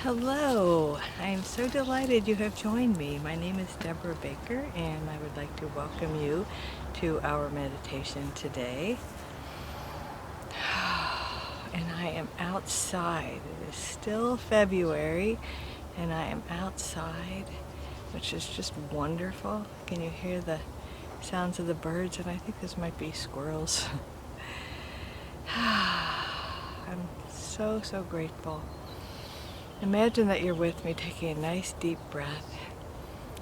Hello, I am so delighted you have joined me. My name is Deborah Baker, and I would like to welcome you to our meditation today. And I am outside. It is still February, and I am outside, which is just wonderful. Can you hear the sounds of the birds? And I think this might be squirrels. I'm so grateful. Imagine that you're with me taking a nice deep breath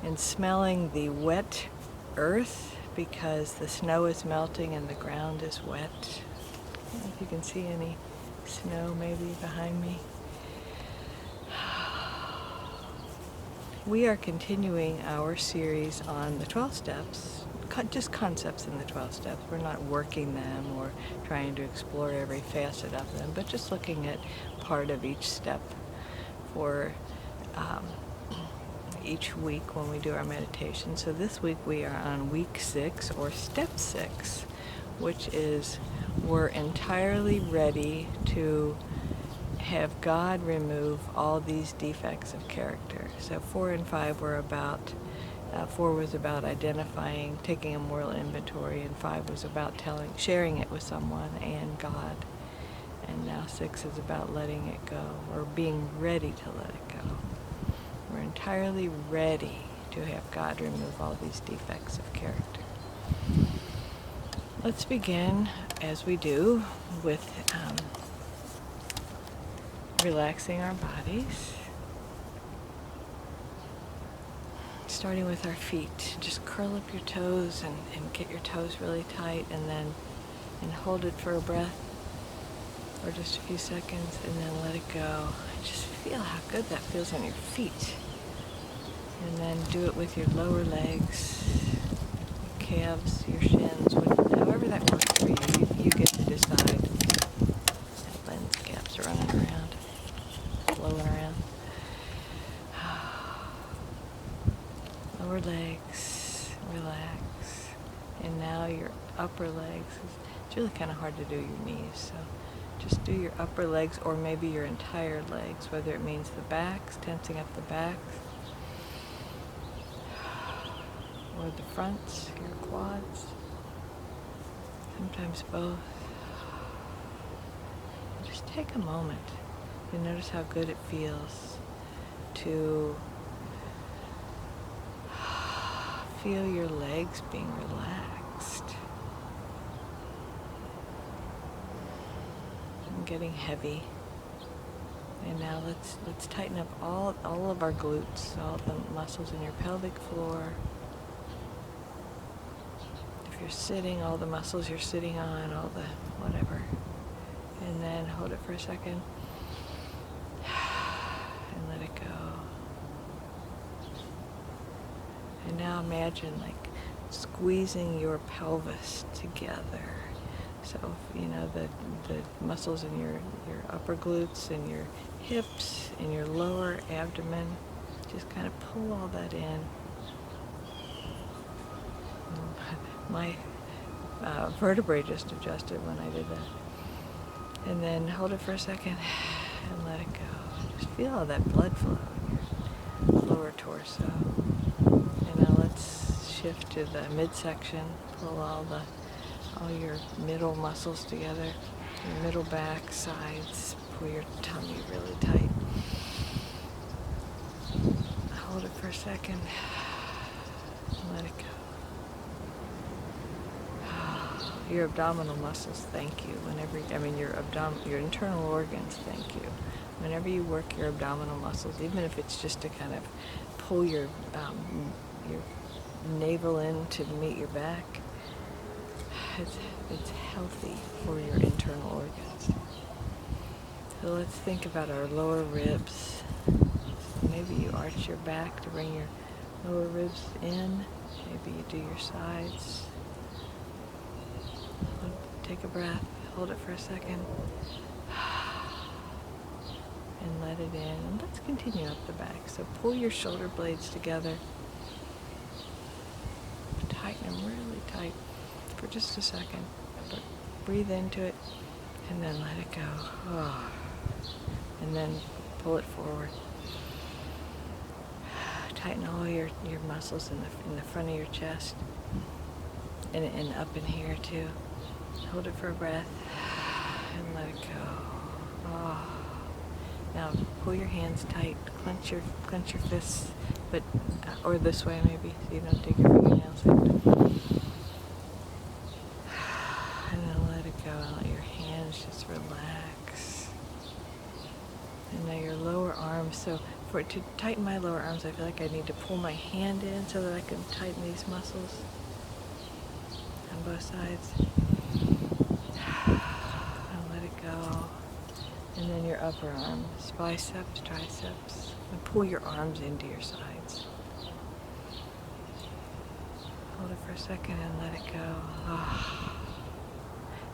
and smelling the wet earth because the snow is melting and the ground is wet. I don't know if you can see any snow maybe behind me. We are continuing our series on the 12 steps, just concepts in the 12 steps. We're not working them or trying to explore every facet of them, but just looking at part of each step for each week when we do our meditation. So this week we are on week 6 or step 6, which is we're entirely ready to have God remove all these defects of character. So 4 and 5 were about, 4 was about identifying, taking a moral inventory, and 5 was about sharing it with someone and God. And now 6 is about letting it go, or being ready to let it go. We're entirely ready to have God remove all these defects of character. Let's begin, as we do, with relaxing our bodies. Starting with our feet. Just curl up your toes and get your toes really tight, and hold it for a breath. Or just a few seconds, and then let it go. Just feel how good that feels on your feet. And then do it with your lower legs, your calves, your shins, however that works for you. You get to decide. That lens caps are running around, blowing around. Lower legs, relax. And now your upper legs. It's really kind of hard to do your knees, so just do your upper legs, or maybe your entire legs, whether it means the backs, tensing up the backs, or the fronts, your quads, sometimes both. Just take a moment and notice how good it feels to feel your legs being relaxed. Getting heavy. And now let's tighten up all of our glutes, all the muscles in your pelvic floor. If you're sitting, all the muscles you're sitting on, all the whatever. And then hold it for a second and let it go. And now imagine like squeezing your pelvis together. So, the muscles in your upper glutes and your hips and your lower abdomen, just kind of pull all that in. My vertebrae just adjusted when I did that. And then hold it for a second and let it go. Just feel all that blood flow in your lower torso. And now let's shift to the midsection. Pull all your middle muscles together, your middle back, sides. Pull your tummy really tight. Hold it for a second and let it go. Your abdominal muscles thank you your internal organs thank you. Whenever you work your abdominal muscles, even if it's just to kind of pull your navel in to meet your back, it's healthy for your internal organs. So let's think about our lower ribs. Maybe you arch your back to bring your lower ribs in. Maybe you do your sides. Take a breath, hold it for a second, and let it in. And let's continue up the back. So pull your shoulder blades together. Tighten them really tight for just a second. But breathe into it and then let it go. And then pull it forward. tighten all your muscles in the front of your chest and up in here too. Hold it for a breath and let it go. Oh. Now pull your hands tight, clench your fists, but or this way maybe, so you don't dig your fingernails in. And then let it go and let your hands just relax. And now your lower arms. So to tighten my lower arms, I feel like I need to pull my hand in so that I can tighten these muscles on both sides. And let it go. And then your upper arms, biceps, triceps, and pull your arms into your sides. Hold it for a second and let it go. Oh.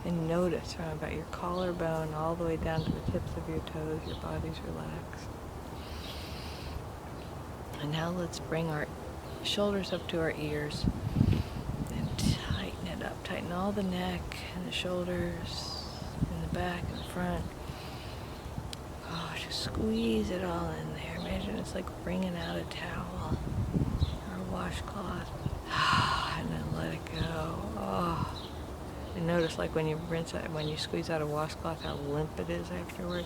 And notice from about your collarbone all the way down to the tips of your toes, your body's relaxed. And now let's bring our shoulders up to our ears and tighten it up. Tighten all the neck and the shoulders and the back and the front. Oh, just squeeze it all in there. Imagine it's like wringing out a towel or a washcloth. And then let it go. Oh. And notice, like when you when you squeeze out a washcloth, how limp it is afterward.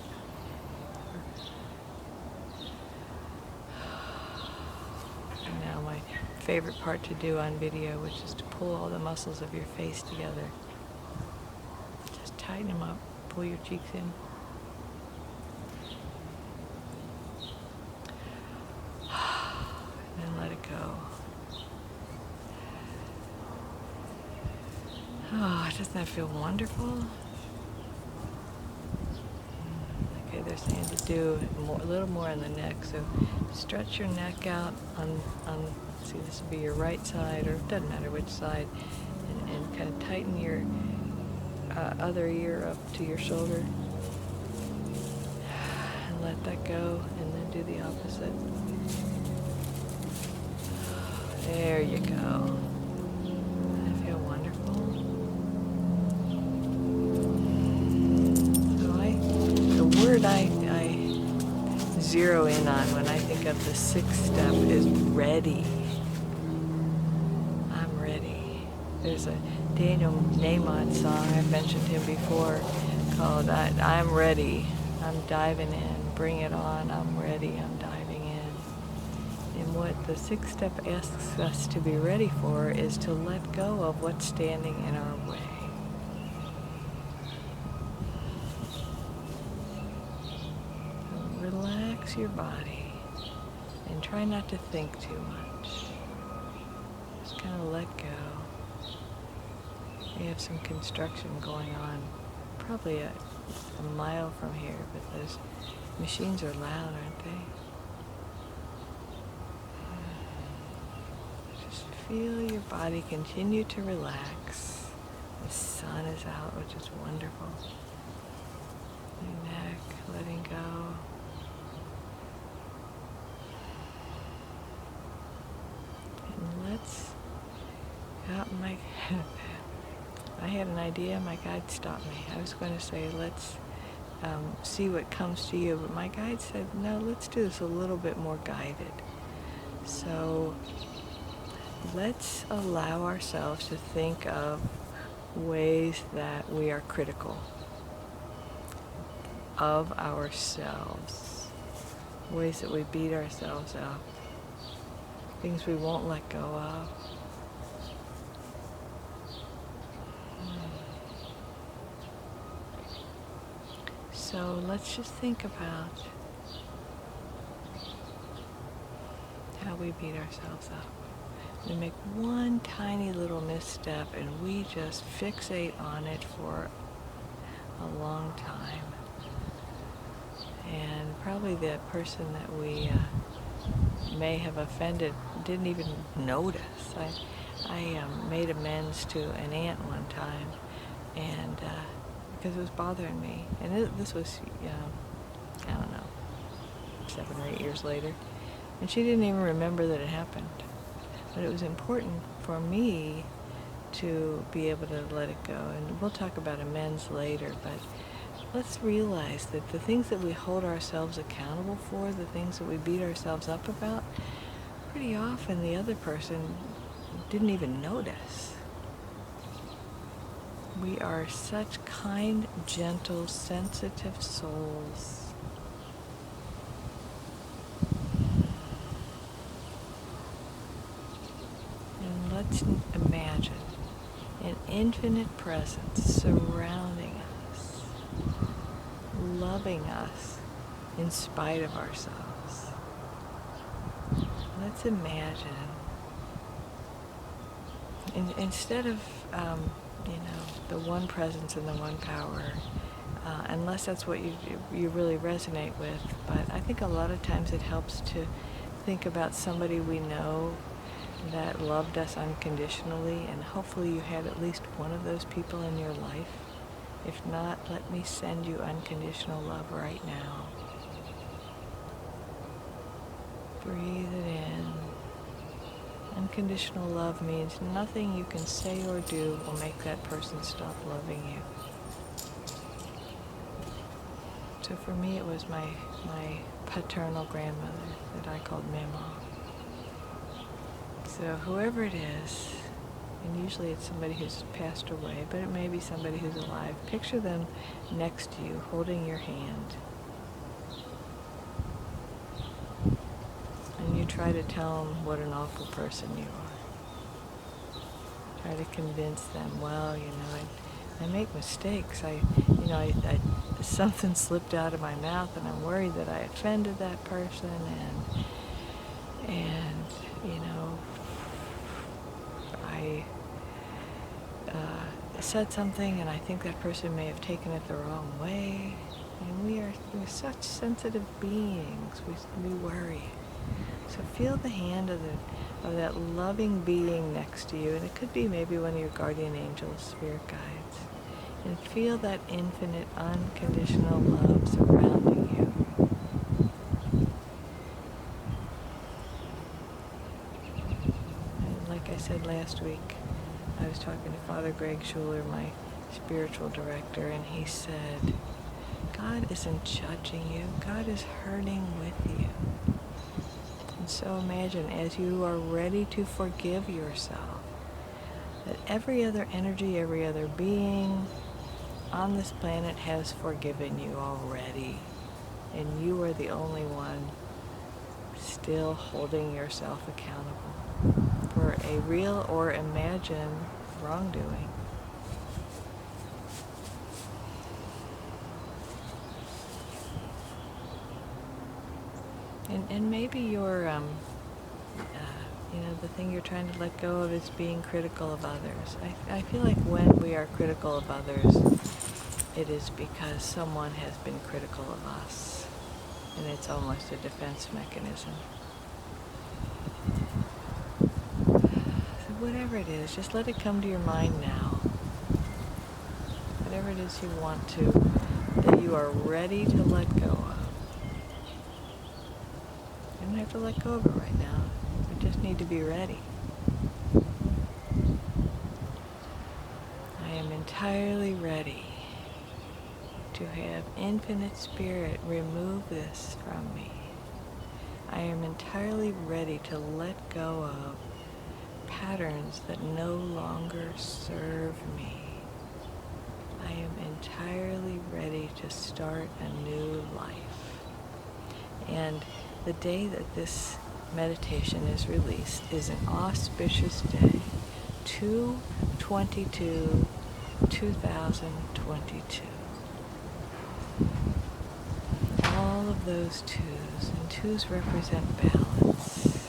And now my favorite part to do on video, which is to pull all the muscles of your face together. Just tighten them up. Pull your cheeks in. And then let it go. Oh, doesn't that feel wonderful? Okay, they're saying to do a little more in the neck. So stretch your neck out on see, this would be your right side, or it doesn't matter which side, and kind of tighten your other ear up to your shoulder. And let that go, and then do the opposite. There you go. Doesn't that feel wonderful? The word I zero in on when I think of the sixth step is ready. I'm ready. There's a Daniel Nahmod song, I've mentioned him before, called I'm Ready. I'm diving in. Bring it on. I'm ready. I'm diving in. And what the sixth step asks us to be ready for is to let go of what's standing in our way. Relax your body and try not to think too much. Just kind of let go. We have some construction going on, probably a mile from here, but those machines are loud, aren't they? Just feel your body continue to relax. The sun is out, which is wonderful. Your neck, letting go. Let's I had an idea, my guide stopped me. I was going to say, let's see what comes to you, but my guide said, no, let's do this a little bit more guided. So let's allow ourselves to think of ways that we are critical of ourselves, ways that we beat ourselves up, things we won't let go of. So let's just think about how we beat ourselves up. We make one tiny little misstep and we just fixate on it for a long time. And probably the person that we may have offended didn't even notice. I made amends to an aunt one time, and because it was bothering me. And this was, I don't know, 7 or 8 years later. And she didn't even remember that it happened. But it was important for me to be able to let it go. And we'll talk about amends later, but let's realize that the things that we hold ourselves accountable for, the things that we beat ourselves up about, pretty often the other person didn't even notice. We are such kind, gentle, sensitive souls. And let's imagine an infinite presence surrounding us, loving us in spite of ourselves. Let's imagine, instead of, the one presence and the one power, unless that's what you really resonate with, but I think a lot of times it helps to think about somebody we know that loved us unconditionally, and hopefully you had at least one of those people in your life. If not, let me send you unconditional love right now. Breathe it in. Unconditional love means nothing you can say or do will make that person stop loving you. So for me, it was my paternal grandmother that I called Mama. So whoever it is, and usually it's somebody who's passed away, but it may be somebody who's alive, picture them next to you, holding your hand. And you try to tell them what an awful person you are. Try to convince them, well, I make mistakes. Something slipped out of my mouth, and I'm worried that I offended that person, and I said something, and I think that person may have taken it the wrong way. And we're such sensitive beings. We worry. So feel the hand of that loving being next to you, and it could be maybe one of your guardian angels, spirit guides, and feel that infinite, unconditional love surrounding you. And like I said last week, I was talking to Father Greg Schuler, my spiritual director, and he said, God isn't judging you, God is hurting with you. So imagine, as you are ready to forgive yourself, that every other energy, every other being on this planet has forgiven you already. And you are the only one still holding yourself accountable for a real or imagined wrongdoing. And maybe you're, the thing you're trying to let go of is being critical of others. I feel like when we are critical of others, it is because someone has been critical of us. And it's almost a defense mechanism. So whatever it is, just let it come to your mind now. Whatever it is you want to, that you are ready to let go of. You don't have to let go of it right now. You just need to be ready. I am entirely ready to have infinite spirit remove this from me. I am entirely ready to let go of patterns that no longer serve me. I am entirely ready to start a new life. And the day that this meditation is released is an auspicious day, 2/22/2022. All of those twos, and twos represent balance.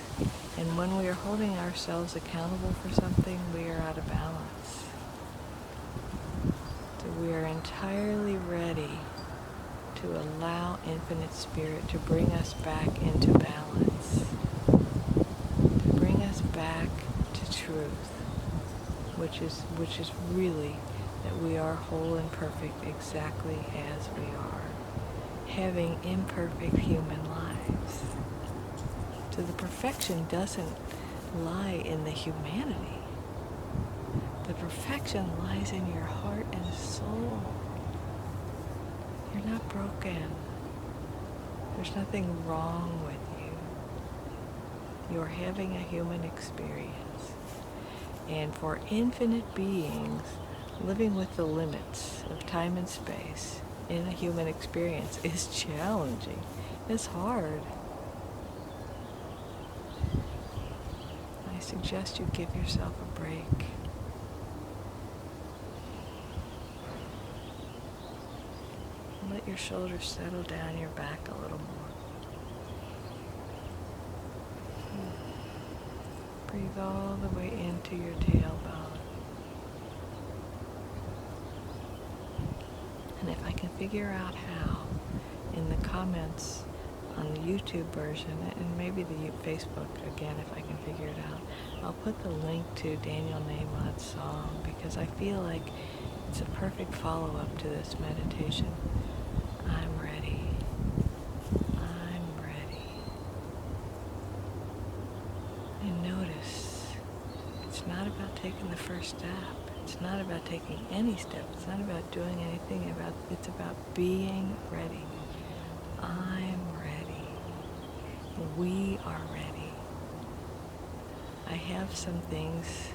And when we are holding ourselves accountable for something, we are out of balance. So we are entirely ready to allow infinite spirit to bring us back into balance, to bring us back to truth, which is really that we are whole and perfect exactly as we are, having imperfect human lives. So the perfection doesn't lie in the humanity. The perfection lies in your heart and soul. You're not broken. There's nothing wrong with you. You're having a human experience. And for infinite beings, living with the limits of time and space in a human experience is challenging. It's hard. I suggest you give yourself a break. Let your shoulders settle down your back a little more. Breathe all the way into your tailbone. And if I can figure out how, in the comments on the YouTube version, and maybe the Facebook again if I can figure it out, I'll put the link to Daniel Nahmod's song, because I feel like it's a perfect follow-up to this meditation. I'm ready. I'm ready. And notice, it's not about taking the first step. It's not about taking any step. It's not about doing anything. It's about being ready. I'm ready. We are ready. I have some things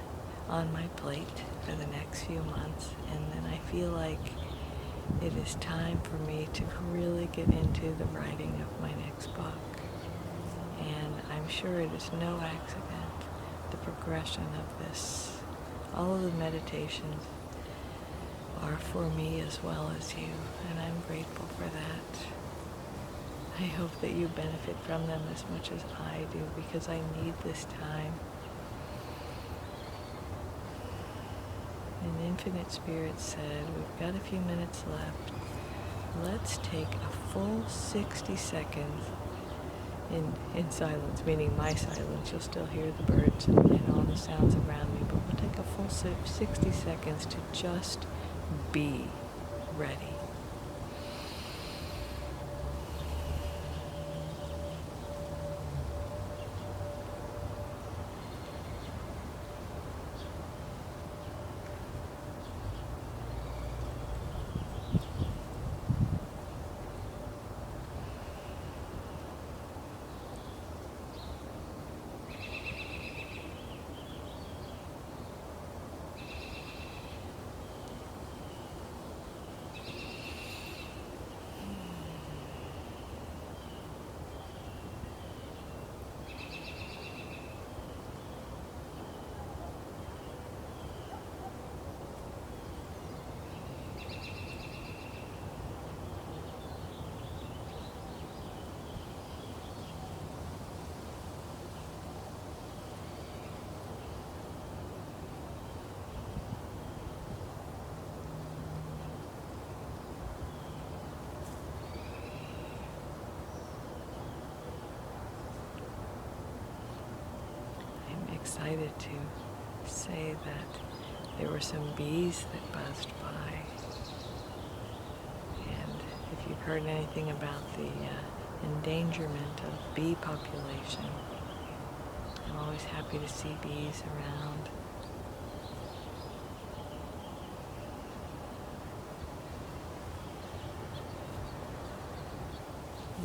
on my plate for the next few months, and then I feel like it is time for me to really get into the writing of my next book. And I'm sure it is no accident, the progression of this. All of the meditations are for me as well as you, and I'm grateful for that. I hope that you benefit from them as much as I do, because I need this time. And Infinite Spirit said, we've got a few minutes left. Let's take a full 60 seconds in silence, meaning my silence. You'll still hear the birds and all the sounds around me, but we'll take a full 60 seconds to just be ready. Excited to say that there were some bees that buzzed by, and if you've heard anything about the endangerment of bee population, I'm always happy to see bees around.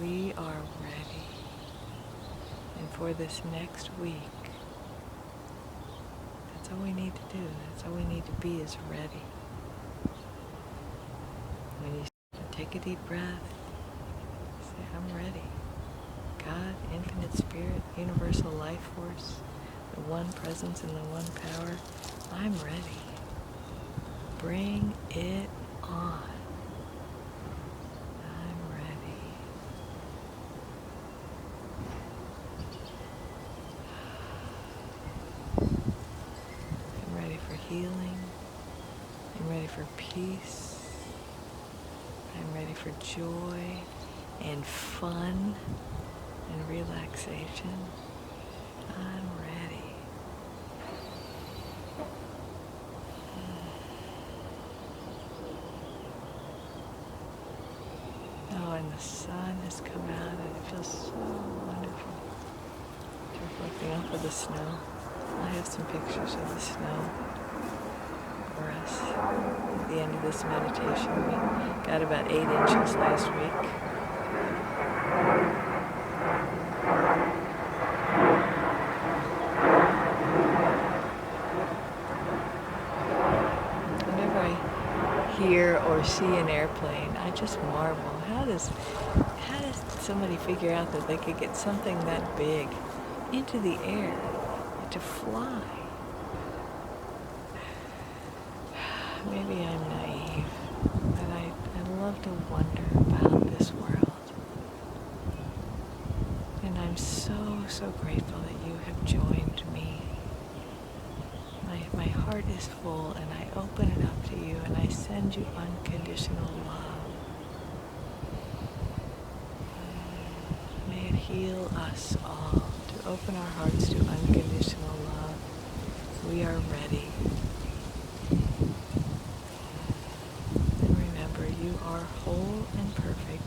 We are ready, and for this next week, that's all we need to do. That's all we need to be, is ready. When you take a deep breath, say, I'm ready. God, Infinite Spirit, Universal Life Force, the one presence and the one power, I'm ready. Bring it on. I'm ready. I'm ready for healing. I'm ready for peace. I'm ready for joy and fun and relaxation. I'm ready. Oh, and the sun has come out and it feels so wonderful. It's reflecting off of the snow. I have some pictures of the snow for us at the end of this meditation. We got about 8 inches last week. 8 hear or see an airplane. I just marvel. How does somebody figure out that they could get something that big into the air to fly? Maybe I'm naive, but I love to wonder about this world. And I'm so grateful that you have joined me. My heart is full, and I open it up to you, and I send you unconditional love. May it heal us all to open our hearts to unconditional love. We are ready. And remember, you are whole and perfect,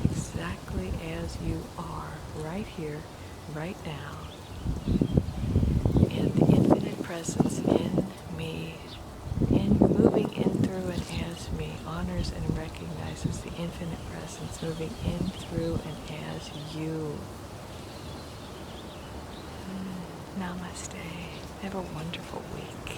exactly as you are, right here, right now. And the infinite presence in me, moving in, through, and as me, honors and recognizes the infinite presence moving in, through, and as you. Namaste. Have a wonderful week.